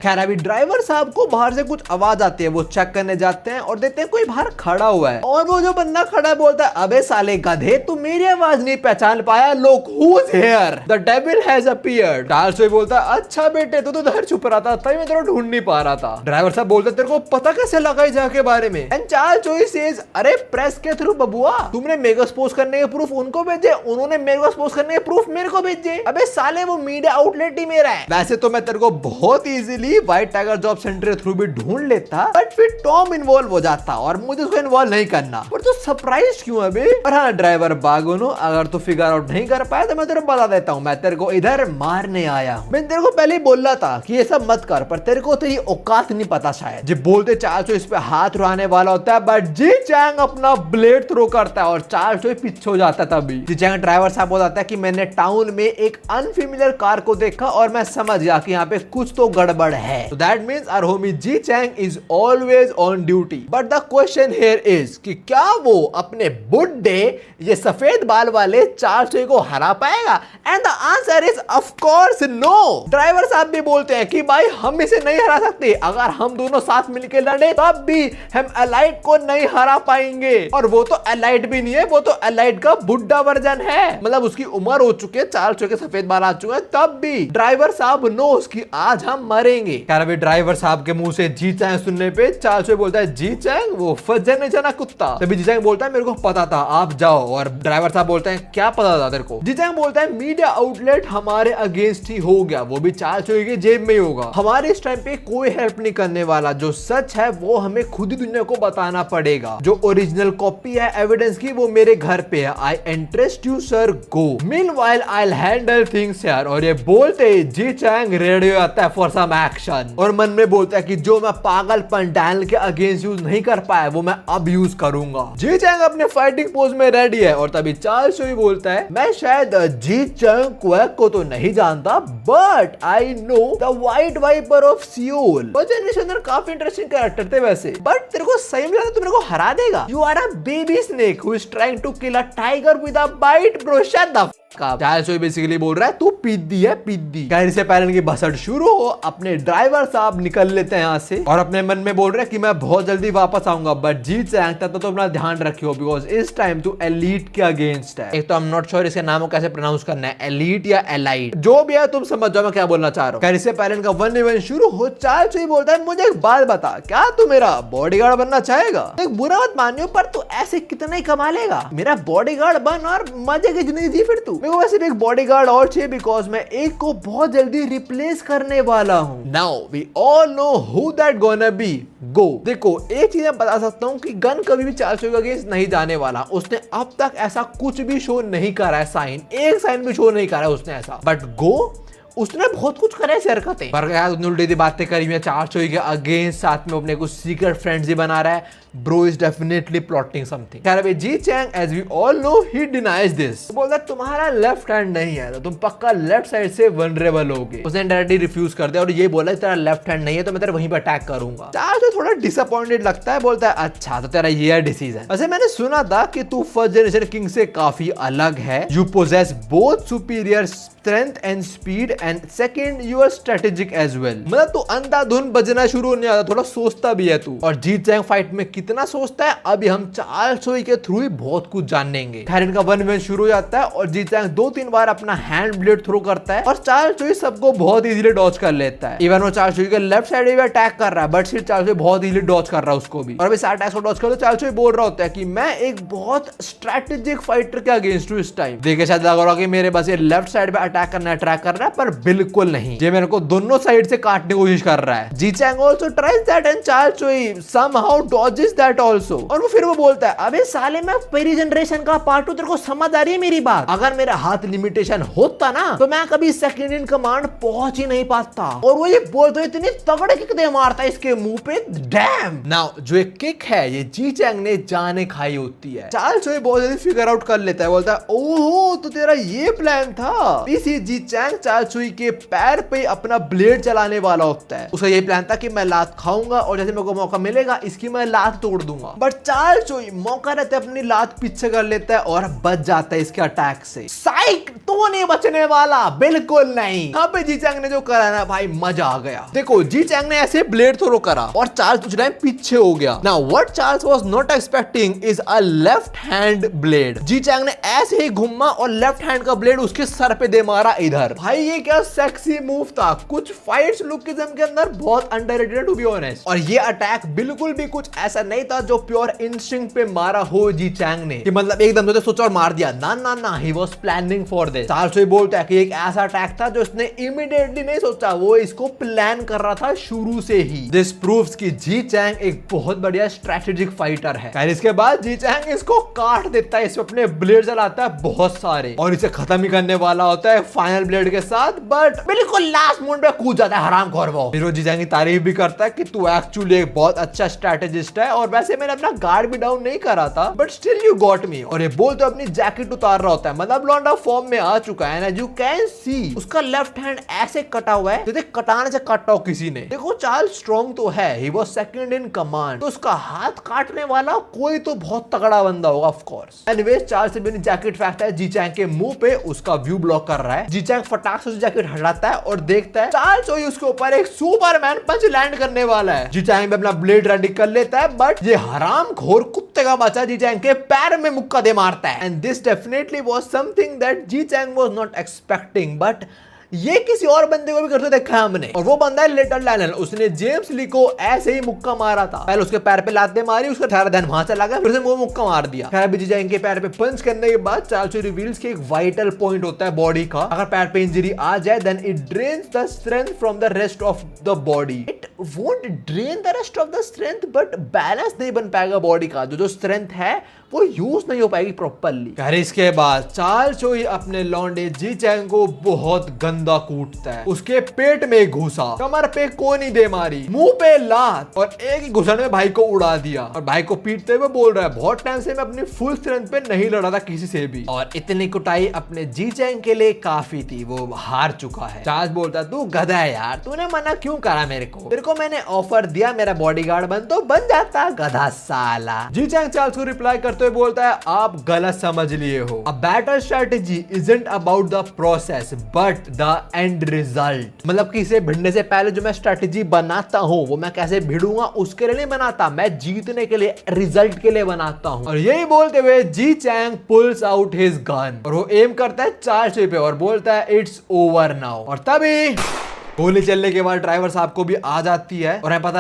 खैर अभी ड्राइवर साहब को बाहर से कुछ आवाज आती है, वो चेक करने जाते हैं और देखते हैं कोई बाहर खड़ा हुआ है और वो जो बंदा खड़ा है बोलता है, अबे साले गधे तू मेरी आवाज नहीं पहचान पाया, look who is here, the devil has appeared. Charles जोई बोलता है, अच्छा बेटे तू तो इधर छुप रहा था, तभी मैं तेरा ढूंढ नहीं पा रहा था। ड्राइवर साहब बोलते तेरे को पता कैसे लगा इस जगह के बारे में? एंड चार्ल्स जोई सेज, अरे प्रेस के थ्रू बबुआ, तुमने मेरे को एक्सपोज करने के प्रूफ उनको भेजे, उन्होंने मेरे को एक्सपोज करने के प्रूफ मेरे को भेजे। अबे साले वो मीडिया आउटलेट ही मेरा है। वैसे तो मैं तेरे को बहुत easily white tiger job centre के थ्रू भी ढूंढ लेता, बट फिर टॉम इन्वॉल्व हो जाता और मुझे उसको इन्वॉल्व नहीं करना। पर तू सरप्राइज क्यों है बे? और हाँ ड्राइवर बागोनो, अगर तू फिगर आउट नहीं कर पाया तो मैं तेरे को बता देता हूँ, मैं तेरे को इधर मारने आया हूँ। मैं तेरे को पहले ही बोल रहा था कि ये सब मत कर, पर तेरे को तेरी औकात नहीं पता शायद। जब बोलते चार्ल्स जोई इस पे हाथ उड़ाने वाला होता है, बट जी चैंग अपना ब्लेड थ्रो करता है और चार्ल्स जोई पीछे हो जाता है। तभी जी चैंग ड्राइवर साहब बताता है कि मैंने टाउन में एक अनफेमिलियर कार को देखा और मैं समझ गया कि यहाँ पे कुछ तो गड़बड़ है। So that means our homie Ji Chang is always on duty. But the question here is कि क्या वो अपने बुड्ढे ये सफेद बाल वाले चार्ल्स जोई को हरा पाएगा? And the answer is of course no. Driver साहब भी बोलते हैं कि भाई हम इसे नहीं हरा सकते, अगर हम दोनों साथ मिलकर लड़े तब भी हम एलाइट को नहीं हरा पाएंगे। और वो तो एलाइट भी नहीं है, वो तो एलाइट का बुड्ढा वर्जन है, मतलब उसकी उम्र हो चुकी है, चार्ल्स जोई के सफेद बाल आ चुके हैं, तब भी ड्राइवर साहब नोस कि आज हम मरेंगे। अभी ड्राइवर साहब के मुंह से जी चैंग सुनने पे चार्ल्स जोई बोलता है, जी चैंग वो फंस जाने जाना कुत्ता। तभी जी चैंग बोलता है, मेरे को पता था, आप जाओ। और ड्राइवर साहब बोलते हैं, क्या पता था तेरे को? जी चैंग बोलता है, मीडिया आउटलेट हमारे अगेंस्ट ही हो गया, वो भी चार्ल्स जोई की जेब में ही होगा, हमारे इस टाइम पे कोई हेल्प नहीं करने वाला, जो सच है वो हमें खुद ही दुनिया को बताना पड़ेगा, जो ओरिजिनल कॉपी है एविडेंस की वो मेरे घर पे है, I interest you sir, go, meanwhile I will handle things यार। और ये बोलते ही जी चैंग रेडी हो जाता है फॉर सम एक्शन और मन में बोलता है कि जो मैं पागलपन डैनियल के अगेंस्ट यूज नहीं कर पाया वो मैं अब यूज करूंगा। जी चैंग अपने फाइटिंग पोज में रेडी है और तभी चार्ल्स जोई बोलता है, मैं शायद जी चैंग क्वेक को तो नहीं जानता, but I know the white viper of Seoul. वो जनरेशन काफी इंटरेस्टिंग कैरेक्टर थे वैसे, बट तेरे को सही में लगता है तू मेरे को हरा देगा? You are a baby snake who is trying to kill a tiger with a bite, bro shut the Charles Joey basically बोल रहा है तू पिद्दी है पिद्दी। गाड़ी से पैरन की बसट शुरू हो, अपने ड्राइवर साहब निकल लेते हैं यहाँ से और अपने मन में बोल रहे हैं कि मैं बहुत जल्दी वापस आऊंगा, बट जी चैंग तब तो अपना ध्यान रखियो बिकॉज इस टाइम तू एलीट के अगेंस्ट है। एक तो आई एम नॉट श्योर इसके नाम को कैसे प्रोनाउंस करना है, एलीट या एलाइट, जो भी है तुम समझ जाओ मैं क्या बोलना चाह रहा हूँ। गाड़ी से पैरन का 1v1 शुरू हो। चार्ल्स जोई बोलता है, मुझे एक बात बता, क्या तू मेरा बॉडीगार्ड बनना चाहेगा? एक बुरा मत मानियो, पर तू ऐसे कितना ही कमा लेगा, मेरा बॉडीगार्ड बन और मजे की जिंदगी जी फिर तू। मेरे को वैसे एक बॉडीगार्ड और चाहिए बिकॉज मैं एक को बहुत जल्दी रिप्लेस करने वाला हूँ। Now we all know who that gonna be, go. देखो एक चीज मैं बता सकता हूँ कि गन कभी भी चार्ल्स जोई के अगेंस्ट नहीं जाने वाला, उसने अब तक ऐसा कुछ भी शो नहीं करा है, साइन एक साइन भी शो नहीं करा है उसने ऐसा, बट गो उसने बहुत कुछ करे हरकतें, पर यार उल्टी बातें करी हुई है चार्ल्स जोई के अगेंस्ट, साथ में अपने कुछ सीक्रेट फ्रेंड्स ही बना रहा है। Bro is definitely plotting something. खैर अभी Ji Chang as we all know he denies this, बोलता है तुम्हारा लेफ्ट हैंड नहीं है तो तुम पक्का लेफ्ट साइड से वनरेबल होगे। उसने डायरेक्टली रिफ्यूज कर दिया और ये बोला तेरा लेफ्ट हैंड नहीं है तो मैं तेरे वहीं पर अटैक करूंगा। चार्ल्स जोई थोड़ा डिसअपॉइंटेड लगता है, बोलता है अच्छा तो तेरा ये डिसीजन। वैसे मैंने सुना था कि तू फर्स्ट जनरेशन किंग से काफी अलग है, you possess both superior strength and speed and second you are strategic as well. मतलब तू अंधाधुन बजना शुरू होने आता, थोड़ा सोचता भी है तू। और जी चैंग फाइट में कितना सोचता है अभी हम चार्ल्स जोई के थ्रू ही बहुत कुछ जानेंगे। खैर इनका 1v1 शुरू हो जाता है और जी चैंग 2-3 बार अपना हैंड ब्लेड थ्रो करता है और चार्ल्स जोई सबको बहुत इजीली डॉज कर लेता है। इवन वो चार्ल्स जोई के लेफ्ट साइड में भी अटैक कर रहा है, बट फिर चार्ल्स जोई बहुत इजीली डॉज कर रहा है उसको भी। और अभी सारे अटैक्स को डॉज कर तो चार्ल्स जोई बोल रहा होता है कि मैं एक बहुत स्ट्रेटेजिक फाइटर के अगेंस्ट हूं इस टाइम। देखे शायद लग रहा है कि मेरे बस ये लेफ्ट साइड पे अटैक करना ट्राई कर रहा है, पर बिल्कुल नहीं, ये मेरे को दोनों साइड से काटने की कोशिश कर रहा है। Ji Chang also tries that and Charles Joey somehow dodges that also. और वो फिर वो बोलता है अबे साले मैं पहली जनरेशन का पार्ट हूं, तेरे को समझ आ रही है मेरी बात? अगर मेरा हाथ लिमिटेशन होता ना तो मैं कभी सेकंड इन कमांड पहुंच ही नहीं पाता। और वो ये बोलते इतने तगड़े किक दे मारता है इसके मुंह पे, डैम। नाउ जो एक किक है ये जी चैंग ने जाने खाई होती है। चार्ल्स जोई बहुत जल्दी फिगर आउट कर लेता है, बोलता है ओहो तो तेरा ये प्लान था, सी जी चैंग चाल चुई के पैर पे अपना ब्लेड चलाने वाला होता है। उसका यही प्लान था कि मैं लात खाऊंगा और जैसे मेरे को मौका मिलेगा इसकी मैं लात तोड़ दूंगा, बट चाल चुई मौका रहते अपनी लात पीछे कर लेता है और बच जाता है इसके अटैक से। साइक, तो नहीं बचने वाला, बिल्कुल नहीं। यहाँ पे जी चैंग ने जो करा ना भाई, मजा आ गया। देखो जी चैंग ने ऐसे ब्लेड थ्रो करा और चार्ल्स कुछ टाइम पीछे हो गया। Now what Charles was not expecting is a left hand blade. Ji Chang ने ऐसे ही घुमा और लेफ्ट हैंड का ब्लेड उसके सर पे दे मारा इधर। भाई ये क्या सेक्सी मूव था। कुछ फाइट्स लुकिज्म के अंदर बहुत अंडररेटेड टू बी ऑनेस्ट। और ये अटैक बिल्कुल भी कुछ ऐसा नहीं था जो प्योर इंस्टिंक्ट पे मारा हो जी चैंग ने, कि मतलब एकदम से सोचा और मार दिया। ना ना ना, he was planning for this. Charles ये बोलता है कि एक ऐसा अटैक था जो उसने इमीडिएटली नहीं सोचा, वो इसको प्लान कर रहा था शुरू से ही। दिस प्रूव्स कि जी चैंग एक बहुत बढ़िया स्ट्रेटेजिक फाइटर है। फिर इसके बाद जी चैंग इसको काट देता है, इसमें अपने ब्लेड चलाता है बहुत सारे और इसे खत्म ही करने वाला होता है फाइनल ब्लेड के साथ, बट बिल्कुल लास्ट मोमेंट पे कूद जाता है हरामखोर वो। फिर वो जी चैंग की तारीफ भी करता है कि तू एक्चुअली एक बहुत अच्छा स्ट्रेटेजिस्ट है और वैसे मैंने अपना गार्ड भी डाउन नहीं करा था, but still you got me. और ये बोल तो अपनी जैकेट उतार रहा होता है, मतलब लौंडा फॉर्म में आ चुका है ना। यू कैन सी उसका लेफ्ट हैंड ऐसे कटा हुआ है जैसे कटाने से काटा हो किसी ने। देखो चार्ल्स स्ट्रॉन्ग तो है, he was second in command, तो उसका हाथ काटने वाला कोई तो बहुत तगड़ा बंदा होगा ऑफ कोर्स। एनीवेज चार्ल्स अपनी जैकेट फेंकता है जी चैंग के मुंह पे, उसका व्यू ब्लॉक कर रहा है। जी चैंग फटाक से जैकेट हटाता है और देखता है चार्ल्स उसके ऊपर एक सुपरमैन पंच लैंड करने वाला है। जी चैंग भी अपना ब्लेड रेडी कर लेता है, बट ये हरामखोर कुत्ते का बच्चा जी चैंग के पैर में मुक्का दे मारता है। And this definitely was something that Ji Chang was not expecting, but ये किसी और बंदे को भी करते देखा है हमने, और वो बंदा है लिटिल डायनल। उसने जेम्स ली को ऐसे ही मुक्का मारा था। पहले उसके पैर पे लातें मारी, उसका सारा ध्यान वहां चला गया, फिर से वो मुक्का मार दिया। खैर जी चैंग के पैर पे पंच करने के बाद चार्ल्स रिवील्स कि एक वाइटल पॉइंट होता है बॉडी का, अगर पैर पे इंजरी आ जाए then it drains the strength from the rest of the body. It won't drain the rest of the strength, but balance नहीं बन पाएगा बॉडी का, जो स्ट्रेंथ है वो यूज नहीं हो पाएगी प्रॉपर्ली। खैर इसके बाद चार्ल्स चोई अपने लौंडे जी चैंग को बहुत गंदा कूटता है। उसके पेट में घुसा, कमर पे कोनी दे मारी, मुंह पे लात और एक ही घुसड़ में भाई को उड़ा दिया। और भाई को पीटते हुए बोल रहा है बहुत टाइम से मैं अपनी फुल स्ट्रेंथ पे नहीं लड़ा था किसी से भी, और इतनी कुटाई अपने जी चैंग के लिए काफी थी, वो हार चुका है। चार्ल्स बोलता तू गधा है यार, तूने मना क्यों करा मेरे को मैंने ऑफर दिया मेरा बॉडीगार्ड बन तो बन जाता, गधा साला। जी चैंग चार्ल्स को रिप्लाई करते हुए बोलता है आप गलत समझ लिए हो। A battle strategy isn't about the process but the end result. मतलब कि इसे भिड़ने से पहले जो मैं स्ट्रेटेजी बनाता हूँ वो मैं कैसे भिड़ूंगा उसके लिए नहीं बनाता, मैं जीतने के लिए, रिजल्ट के लिए बनाता हूँ। और यही बोलते हुए Ji Chang pulls out his gun और वो एम करता है चार्ल्स पे और बोलता है इट्स ओवर नाउ। और तभी गोली चलने के बाद ड्राइवर साहब को भी आ जाती है और पता